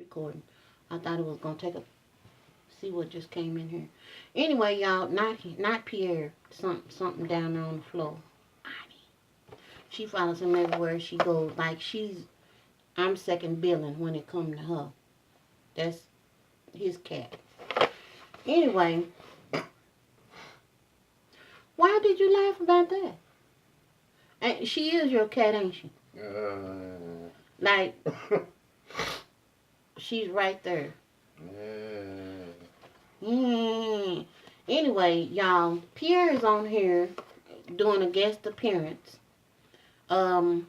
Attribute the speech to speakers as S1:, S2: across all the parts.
S1: recording. I thought it was gonna take a see what just came in here. Anyway, y'all, not Pierre. Something down there on the floor. She follows him everywhere she goes. Like I'm second billing when it comes to her. That's his cat. Anyway, why did you laugh about that? And she is your cat, ain't she? Like, she's right there. Anyway, y'all, Pierre is on here doing a guest appearance. I'm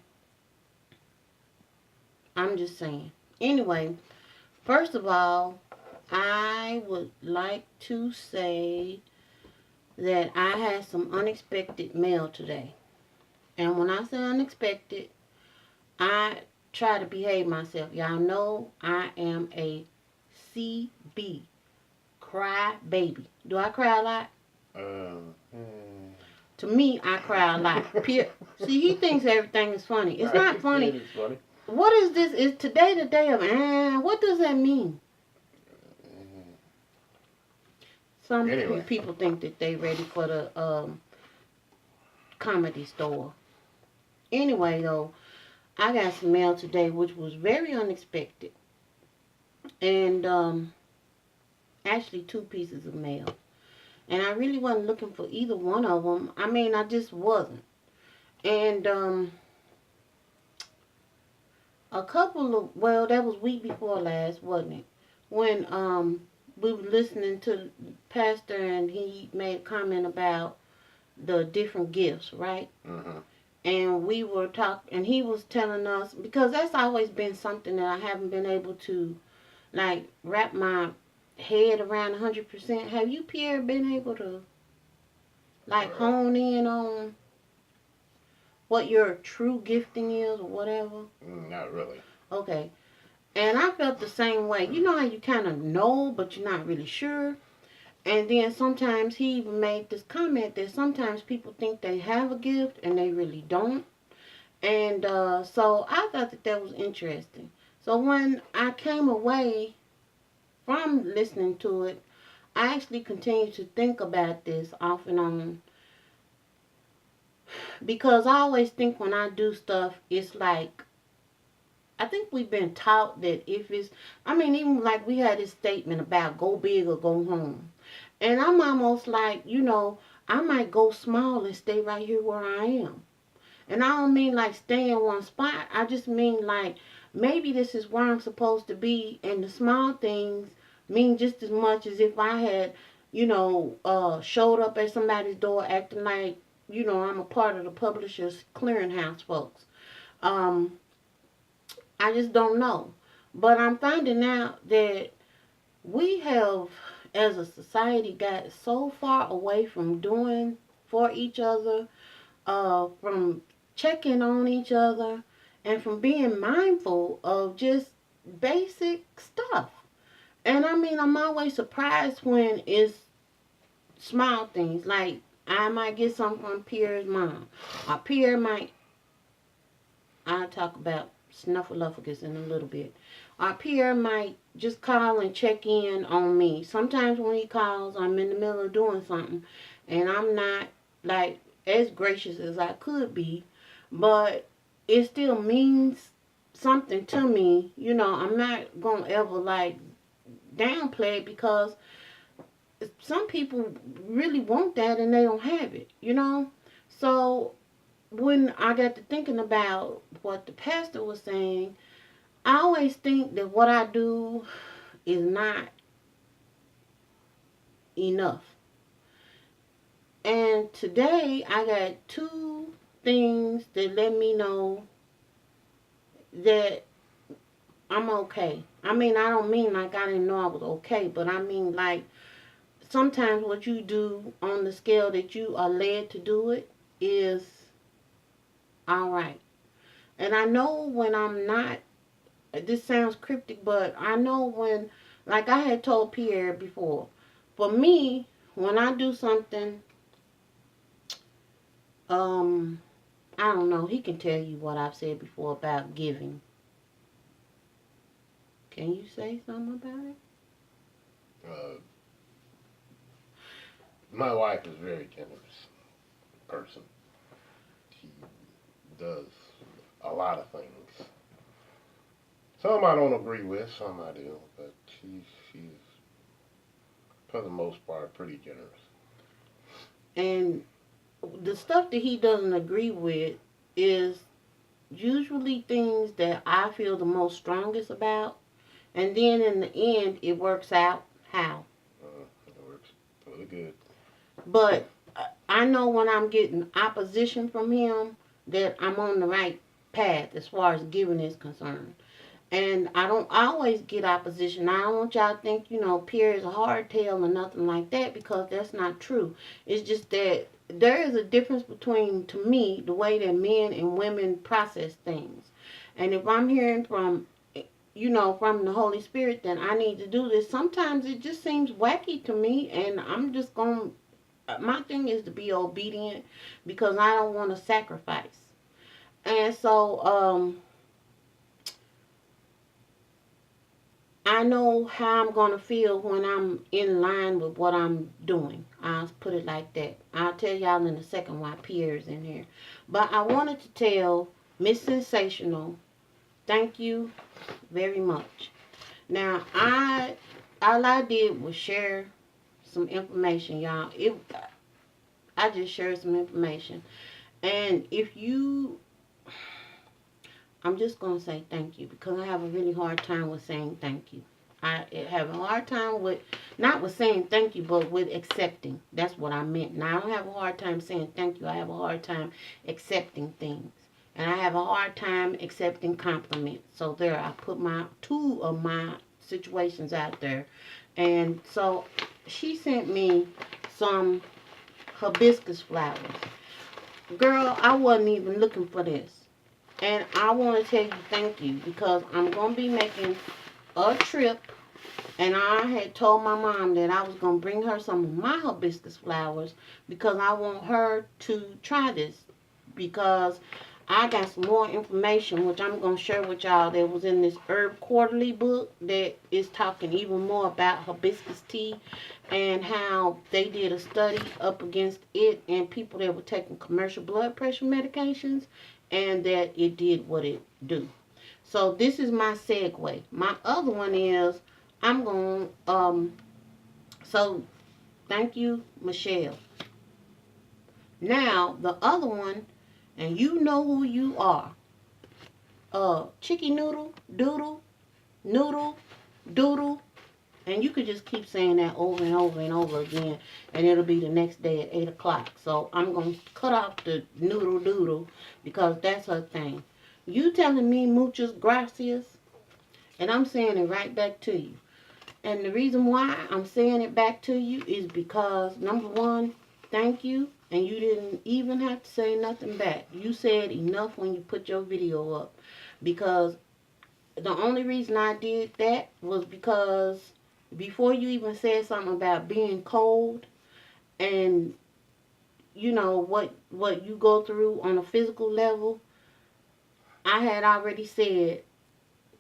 S1: just saying. Anyway, first of all, I would like to say that I had some unexpected mail today. And when I say unexpected, I try to behave myself. Y'all know I am a CB, cry baby. Do I cry a lot? To me, I cry a lot. See, he thinks everything is funny. It's not funny.
S2: It is funny.
S1: What is this? Is today the day of what does that mean? Some people think that they ready for the comedy store. Anyway, though, I got some mail today, which was very unexpected. And actually 2 pieces of mail. And I really wasn't looking for either one of them. I mean, I just wasn't. And a couple of, well, that was week before last, wasn't it? When we were listening to Pastor and he made a comment about the different gifts, right? And we were talking, and he was telling us, because that's always been something that I haven't been able to, like, wrap my head around 100%. Have you, Pierre, been able to, like, hone in on what your true gifting is or whatever?
S2: Not really.
S1: Okay. And I felt the same way. You know how you kind of know, but you're not really sure? And then sometimes he even made this comment that sometimes people think they have a gift and they really don't. And so I thought that was interesting. So when I came away from listening to it, I actually continued to think about this off and on. Because I always think when I do stuff, it's like, I think we've been taught that if it's, I mean, even like we had this statement about go big or go home. And I'm almost like, you know, I might go small and stay right here where I am. And I don't mean like stay in one spot. I just mean like maybe this is where I'm supposed to be. And the small things mean just as much as if I had, you know, showed up at somebody's door acting like, you know, I'm a part of the publisher's clearinghouse folks. I just don't know. But I'm finding out that we have, as a society, got so far away from doing for each other, from checking on each other, and from being mindful of just basic stuff. And I mean, I'm always surprised when it's small things. Like, I might get something from Pierre's mom. Or Pierre might, I'll talk about snuffleupagus in a little bit. Or Pierre might just call and check in on me. Sometimes when he calls, I'm in the middle of doing something. And I'm not, like, as gracious as I could be. But it still means something to me. You know, I'm not going to ever, like, downplay it because some people really want that and they don't have it, you know? So when I got to thinking about what the pastor was saying, I always think that what I do is not enough. And today I got 2 things that let me know that I'm okay. I mean, I don't mean like I didn't know I was okay, but I mean like sometimes what you do on the scale that you are led to do it is all right. And I know when I'm not, this sounds cryptic, but I know when, like I had told Pierre before, for me, when I do something, I don't know, he can tell you what I've said before about giving. Can you say something about it?
S2: Uh, my wife is a very generous person. She does a lot of things. Some I don't agree with, some I do, but she's for the most part pretty generous.
S1: And the stuff that he doesn't agree with is usually things that I feel the most strongest about. And then in the end, it works out how.
S2: It works really good.
S1: But I know when I'm getting opposition from him that I'm on the right path as far as giving is concerned. And I don't always get opposition. I don't want y'all to think, Pierre is a hardtail or nothing like that, because that's not true. It's just that there is a difference between, to me, the way that men and women process things. And if I'm hearing from the Holy Spirit that I need to do this, sometimes it just seems wacky to me, and I'm just going to, my thing is to be obedient because I don't want to sacrifice. And so, I know how I'm going to feel when I'm in line with what I'm doing. I'll put it like that. I'll tell y'all in a second why Pierre's in here. But I wanted to tell Miss Sensational, thank you very much. Now, all I did was share some information, y'all. I just shared some information. And I'm just going to say thank you because I have a really hard time with saying thank you. I have a hard time with, not with saying thank you, but with accepting. That's what I meant. Now, I don't have a hard time saying thank you. I have a hard time accepting things. And I have a hard time accepting compliments. So there, I put two of my situations out there. And so she sent me some hibiscus flowers. Girl, I wasn't even looking for this. And I want to tell you thank you because I'm going to be making a trip. And I had told my mom that I was going to bring her some of my hibiscus flowers because I want her to try this. Because I got some more information, which I'm going to share with y'all, that was in this Herb Quarterly book that is talking even more about hibiscus tea and how they did a study up against it and people that were taking commercial blood pressure medications, and that it did what it do. So this is my segue. My other one is I'm going so thank you, Michelle. Now the other one, and you know who you are. Chicky noodle, doodle, noodle, doodle. And you could just keep saying that over and over and over again, and it'll be the next day at 8 o'clock. So I'm going to cut off the noodle doodle because that's her thing. You telling me muchas gracias, and I'm saying it right back to you. And the reason why I'm saying it back to you is because, number one, thank you, and you didn't even have to say nothing back. You said enough when you put your video up. Because the only reason I did that was because before you even said something about being cold and what you go through on a physical level, I had already said,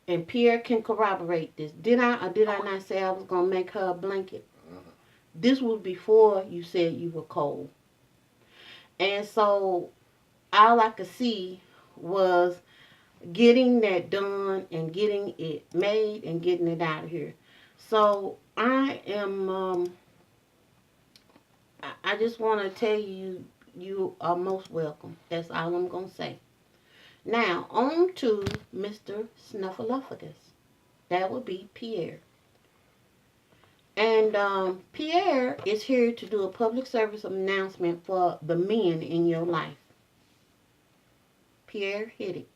S1: and Pierre can corroborate this. Did I or did I not say I was gonna make her a blanket? This was before you said you were cold. And so all I could see was getting that done and getting it made and getting it out of here. So I am, I just want to tell you, you are most welcome. That's all I'm going to say. Now, on to Mr. Snuffleupagus. That would be Pierre. And Pierre is here to do a public service announcement for the men in your life. Pierre, hit it.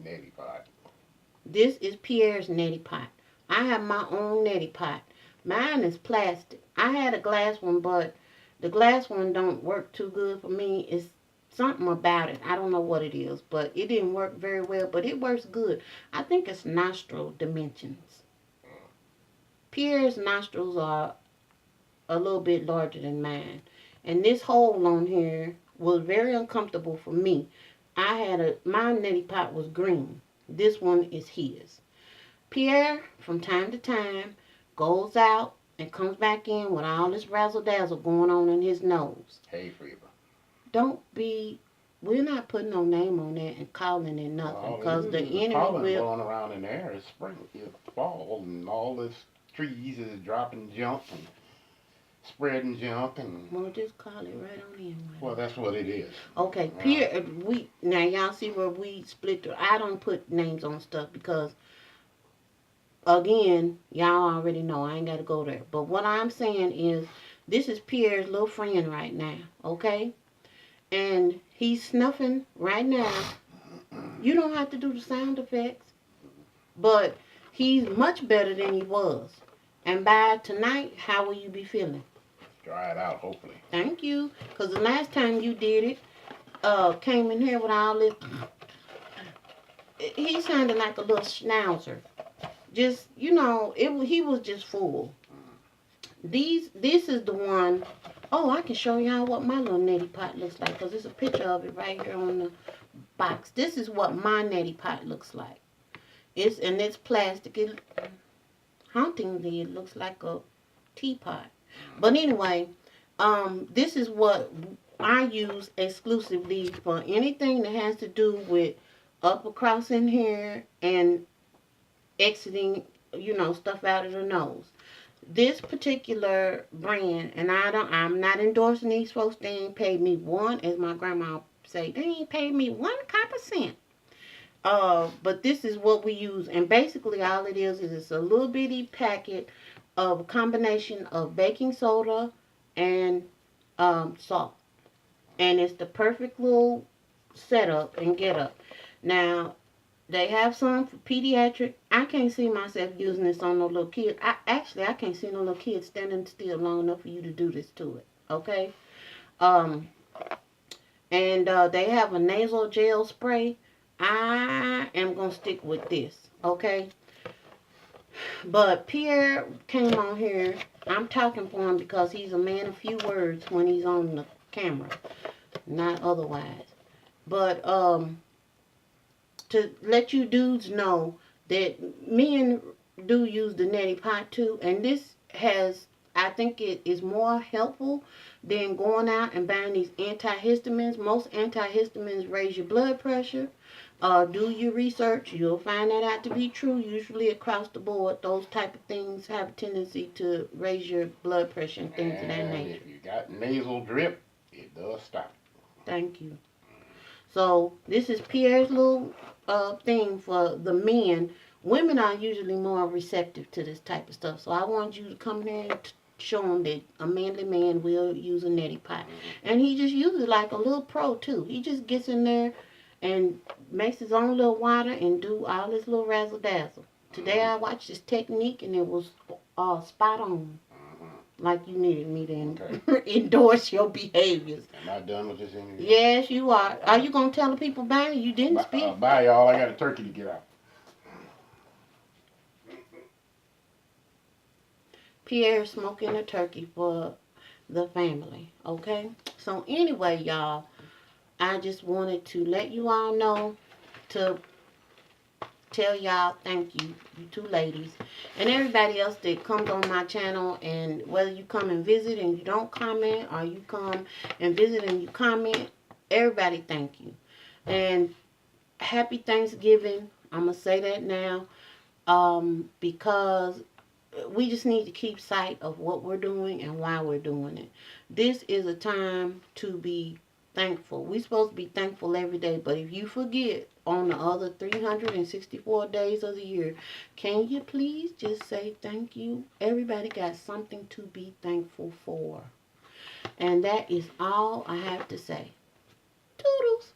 S2: Neti pot.
S1: This is Pierre's neti pot. I have my own neti pot. Mine is plastic. I had a glass one, but the glass one don't work too good for me. It's something about it. I don't know what it is, but it didn't work very well, but it works good. I think it's nostril dimensions. Pierre's nostrils are a little bit larger than mine. And this hole on here was very uncomfortable for me. My neti pot was green. This one is his. Pierre, from time to time, goes out and comes back in with all this razzle dazzle going on in his nose.
S2: Hay fever.
S1: Don't be. We're not putting no name on that and calling it nothing,
S2: All it
S1: because the
S2: is the
S1: enemy
S2: pollen
S1: will.
S2: blowing around in the air. It's spring, it's fall, and all this trees is dropping junk and spreading junk, and
S1: Well, just call it right on in.
S2: well, that's what it is.
S1: Okay, Pierre. We now y'all see where we split. I don't put names on stuff because again, y'all already know I ain't got to go there. But what I'm saying is, this is Pierre's little friend right now, okay? And he's snuffing right now. You don't have to do the sound effects, but he's much better than he was. And by tonight, how will you be feeling?
S2: Dry it out, hopefully.
S1: Thank you, because the last time you did it, came in here with all this. He sounded like a little schnauzer. Just he was just full. This is the one. Oh, I can show y'all what my little neti pot looks like, because there's a picture of it right here on the box. This is what my neti pot looks like. It's plastic. Hauntingly, it looks like a teapot. But anyway, this is what I use exclusively for anything that has to do with up across in here and exiting, stuff out of the nose. This particular brand, and I'm not endorsing these folks. They ain't paid me one, as my grandma say, they ain't paid me one copper cent. But this is what we use, and basically all it is it's a little bitty packet of a combination of baking soda and salt, and it's the perfect little setup and get up. Now they have some for pediatric. I can't see myself using this on no little kid. I can't see no little kid standing still long enough for you to do this to it. Okay. Um, and they have a nasal gel spray. I am gonna stick with this. Okay. But Pierre came on here. I'm talking for him because he's a man of few words when he's on the camera, not otherwise. But to let you dudes know that men do use the neti pot too, and this I think it is more helpful than going out and buying these antihistamines. Most antihistamines raise your blood pressure. Do your research, you'll find that out to be true. Usually across the board, those type of things have a tendency to raise your blood pressure and things of that nature.
S2: If you got nasal drip, it does stop.
S1: Thank you. So this is Pierre's little thing for the men. Women are usually more receptive to this type of stuff. So I want you to come here and show them that a manly man will use a neti pot. And he just uses it like a little pro too. He just gets in there and makes his own little water and do all this little razzle dazzle. Today I watched this technique and it was spot on. Like you needed me to endorse your behaviors.
S2: Am I done with this interview?
S1: Yes, you are. Are you going to tell the people bye? You didn't speak.
S2: Bye, y'all. I got a turkey to get out.
S1: Pierre smoking a turkey for the family. Okay? So anyway, y'all, I just wanted to let you all know to tell y'all thank you, you two ladies, and everybody else that comes on my channel, and whether you come and visit and you don't comment, or you come and visit and you comment, everybody thank you. And happy Thanksgiving. I'm going to say that now, because we just need to keep sight of what we're doing and why we're doing it. This is a time to be thankful. We're supposed to be thankful every day, but if you forget on the other 364 days of the year, can you please just say thank you? Everybody got something to be thankful for. And that is all I have to say. Toodles.